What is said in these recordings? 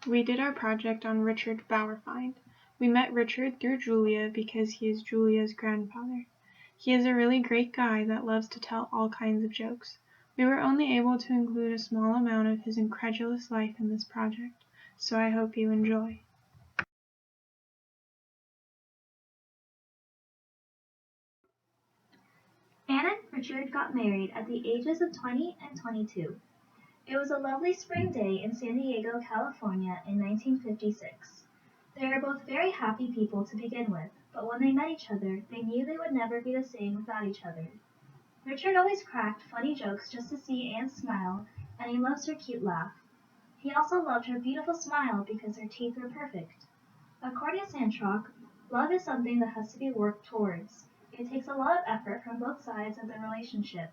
We did our project on Richard Bauerfeind. We met Richard through Julia because he is Julia's grandfather. He is a really great guy that loves to tell all kinds of jokes. We were only able to include a small amount of his incredulous life in this project, so I hope you enjoy. Anne and Richard got married at the ages of 20 and 22. It was a lovely spring day in San Diego, California in 1956. They were both very happy people to begin with, but when they met each other, they knew they would never be the same without each other. Richard always cracked funny jokes just to see Anne smile, and he loves her cute laugh. He also loved her beautiful smile because her teeth were perfect. According to Santrock, love is something that has to be worked towards. It takes a lot of effort from both sides of the relationship.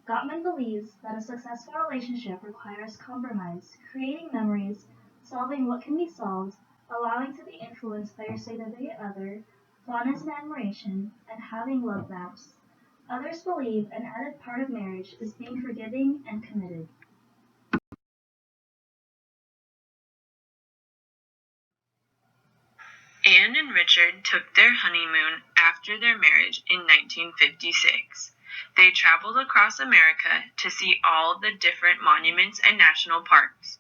Gottman believes that a successful relationship requires compromise, creating memories, solving what can be solved, allowing to be influenced by your significant other, fondness and admiration, and having love vows. Others believe an added part of marriage is being forgiving and committed. Anne and Richard took their honeymoon after their marriage in 1956. They traveled across America to see all the different monuments and national parks.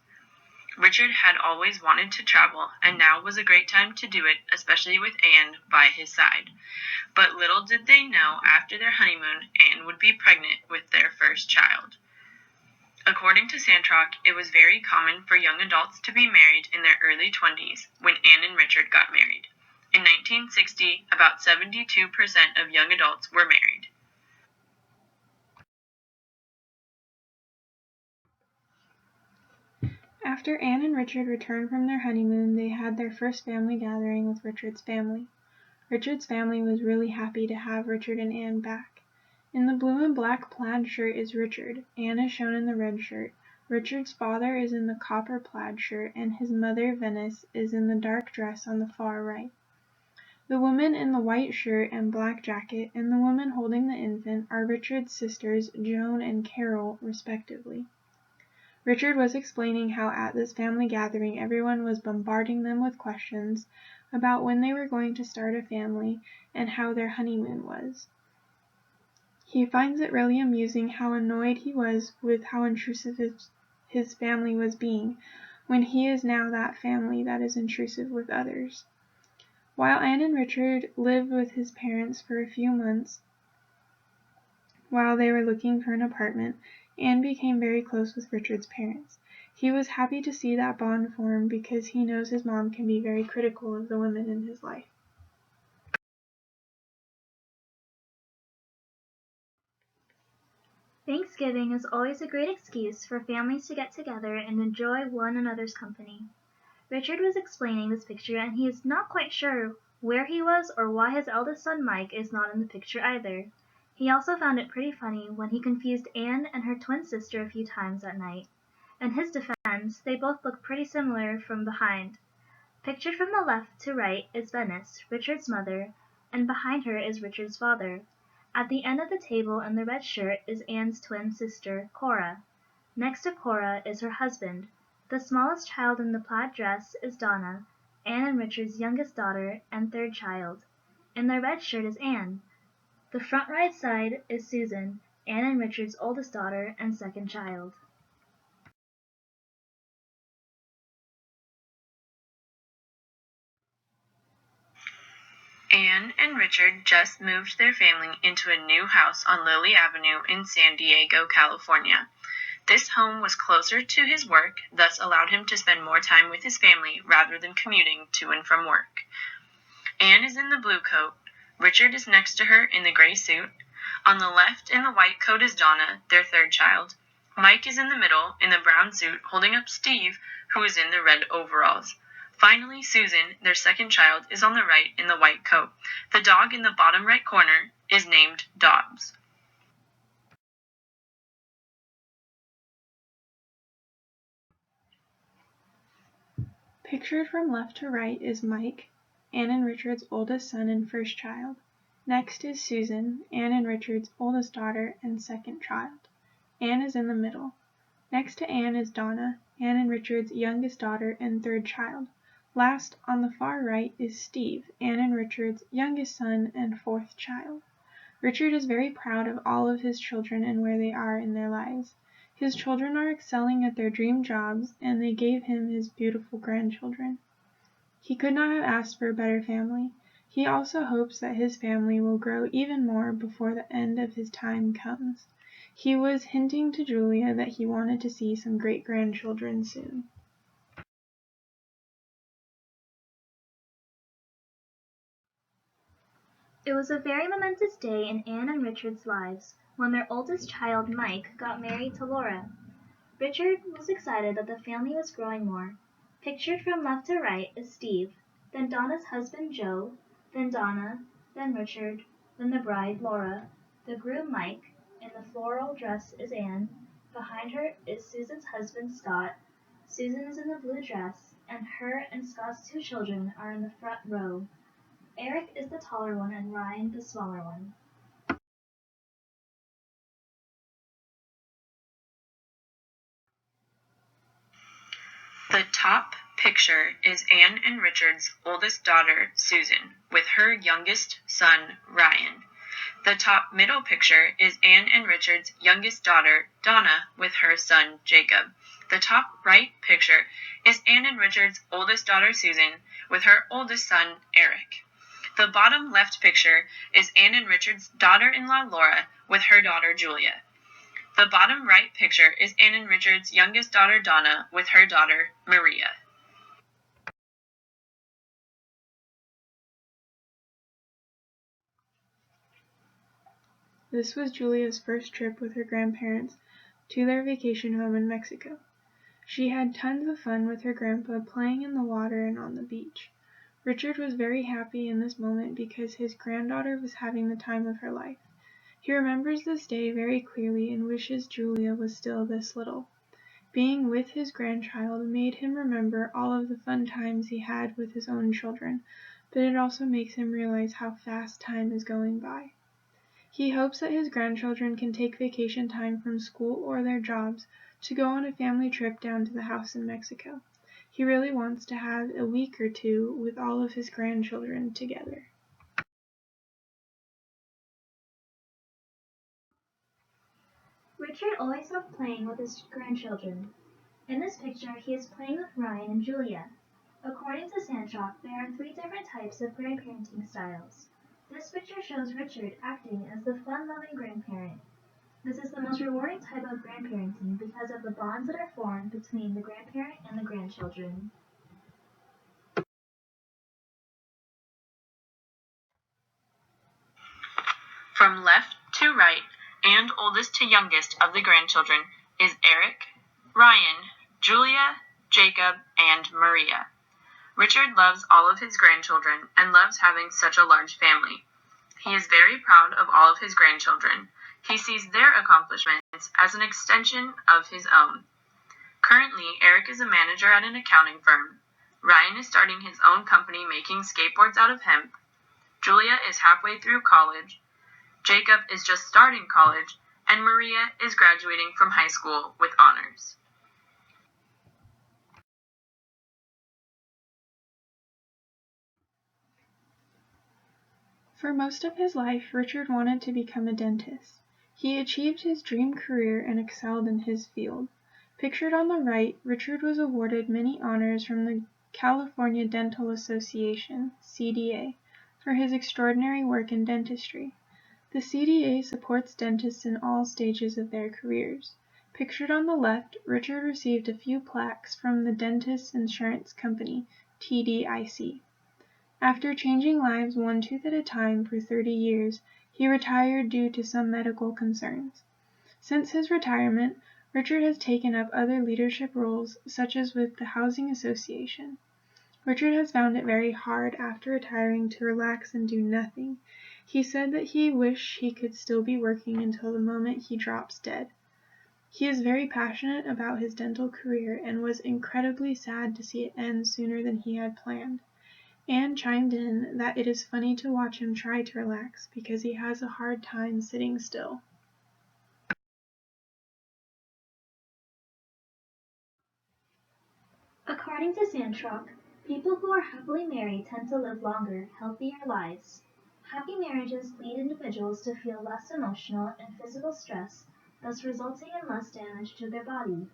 Richard had always wanted to travel, and now was a great time to do it, especially with Anne by his side. But little did they know, after their honeymoon, Anne would be pregnant with their first child. According to Santrock, it was very common for young adults to be married in their early 20s when Anne and Richard got married. In 1960, about 72% of young adults were married. After Anne and Richard returned from their honeymoon, they had their first family gathering with Richard's family. Richard's family was really happy to have Richard and Anne back. In the blue and black plaid shirt is Richard. Anne is shown in the red shirt. Richard's father is in the copper plaid shirt, and his mother, Venice, is in the dark dress on the far right. The woman in the white shirt and black jacket and the woman holding the infant are Richard's sisters, Joan and Carol, respectively. Richard was explaining how at this family gathering everyone was bombarding them with questions about when they were going to start a family and how their honeymoon was. He finds it really amusing how annoyed he was with how intrusive his family was being, when he is now that family that is intrusive with others. While Anne and Richard lived with his parents for a few months while they were looking for an apartment, Anne became very close with Richard's parents. He was happy to see that bond form because he knows his mom can be very critical of the women in his life. Thanksgiving is always a great excuse for families to get together and enjoy one another's company. Richard was explaining this picture, and he is not quite sure where he was or why his eldest son Mike is not in the picture either. He also found it pretty funny when he confused Anne and her twin sister a few times that night. In his defense, they both look pretty similar from behind. Pictured from the left to right is Venice, Richard's mother, and behind her is Richard's father. At the end of the table in the red shirt is Anne's twin sister, Cora. Next to Cora is her husband. The smallest child in the plaid dress is Donna, Anne and Richard's youngest daughter and third child. In the red shirt is Anne. The front right side is Susan, Anne and Richard's oldest daughter and second child. Anne and Richard just moved their family into a new house on Lily Avenue in San Diego, California. This home was closer to his work, thus allowed him to spend more time with his family rather than commuting to and from work. Anne is in the blue coat. Richard is next to her in the gray suit. On the left in the white coat is Donna, their third child. Mike is in the middle in the brown suit holding up Steve, who is in the red overalls. Finally, Susan, their second child, is on the right in the white coat. The dog in the bottom right corner is named Dobbs. Pictured from left to right is Mike, Anne and Richard's oldest son and first child. Next is Susan, Anne and Richard's oldest daughter and second child. Anne is in the middle. Next to Anne is Donna, Anne and Richard's youngest daughter and third child. Last, on the far right, is Steve, Anne and Richard's youngest son and fourth child. Richard is very proud of all of his children and where they are in their lives. His children are excelling at their dream jobs, and they gave him his beautiful grandchildren. He could not have asked for a better family. He also hopes that his family will grow even more before the end of his time comes. He was hinting to Julia that he wanted to see some great-grandchildren soon. It was a very momentous day in Anne and Richard's lives when their oldest child, Mike, got married to Laura. Richard was excited that the family was growing more. Pictured from left to right is Steve, then Donna's husband Joe, then Donna, then Richard, then the bride Laura, the groom Mike, in the floral dress is Anne, behind her is Susan's husband Scott, Susan is in the blue dress, and her and Scott's two children are in the front row. Eric is the taller one and Ryan the smaller one. The top picture is Anne and Richard's oldest daughter, Susan, with her youngest son, Ryan. The top middle picture is Anne and Richard's youngest daughter, Donna, with her son, Jacob. The top right picture is Anne and Richard's oldest daughter, Susan, with her oldest son, Eric. The bottom left picture is Anne and Richard's daughter-in-law, Laura, with her daughter, Julia. The bottom right picture is Anne and Richard's youngest daughter, Donna, with her daughter, Maria. This was Julia's first trip with her grandparents to their vacation home in Mexico. She had tons of fun with her grandpa playing in the water and on the beach. Richard was very happy in this moment because his granddaughter was having the time of her life. He remembers this day very clearly and wishes Julia was still this little. Being with his grandchild made him remember all of the fun times he had with his own children, but it also makes him realize how fast time is going by. He hopes that his grandchildren can take vacation time from school or their jobs to go on a family trip down to the house in Mexico. He really wants to have a week or two with all of his grandchildren together. Richard always loved playing with his grandchildren. In this picture, he is playing with Ryan and Julia. According to Sandshop, there are 3 different types of grandparenting styles. This picture shows Richard acting as the fun-loving grandparent. This is the most rewarding type of grandparenting because of the bonds that are formed between the grandparent and the grandchildren. From left to right and oldest to youngest of the grandchildren is Eric, Ryan, Julia, Jacob, and Maria. Richard loves all of his grandchildren and loves having such a large family. He is very proud of all of his grandchildren. He sees their accomplishments as an extension of his own. Currently, Eric is a manager at an accounting firm. Ryan is starting his own company making skateboards out of hemp. Julia is halfway through college. Jacob is just starting college, and Maria is graduating from high school with honors. For most of his life, Richard wanted to become a dentist. He achieved his dream career and excelled in his field. Pictured on the right, Richard was awarded many honors from the California Dental Association, CDA, for his extraordinary work in dentistry. The CDA supports dentists in all stages of their careers. Pictured on the left, Richard received a few plaques from the Dentists Insurance Company, TDIC. After changing lives one tooth at a time for 30 years, he retired due to some medical concerns. Since his retirement, Richard has taken up other leadership roles, such as with the Housing Association. Richard has found it very hard after retiring to relax and do nothing. He said that he wished he could still be working until the moment he drops dead. He is very passionate about his dental career and was incredibly sad to see it end sooner than he had planned. Anne chimed in that it is funny to watch him try to relax because he has a hard time sitting still. According to Sandrock, people who are happily married tend to live longer, healthier lives. Happy marriages lead individuals to feel less emotional and physical stress, thus resulting in less damage to their body.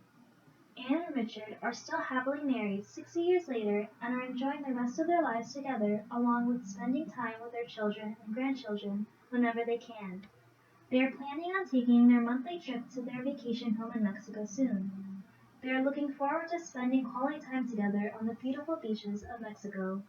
Anne and Richard are still happily married 60 years later and are enjoying the rest of their lives together, along with spending time with their children and grandchildren whenever they can. They are planning on taking their monthly trip to their vacation home in Mexico soon. They are looking forward to spending quality time together on the beautiful beaches of Mexico.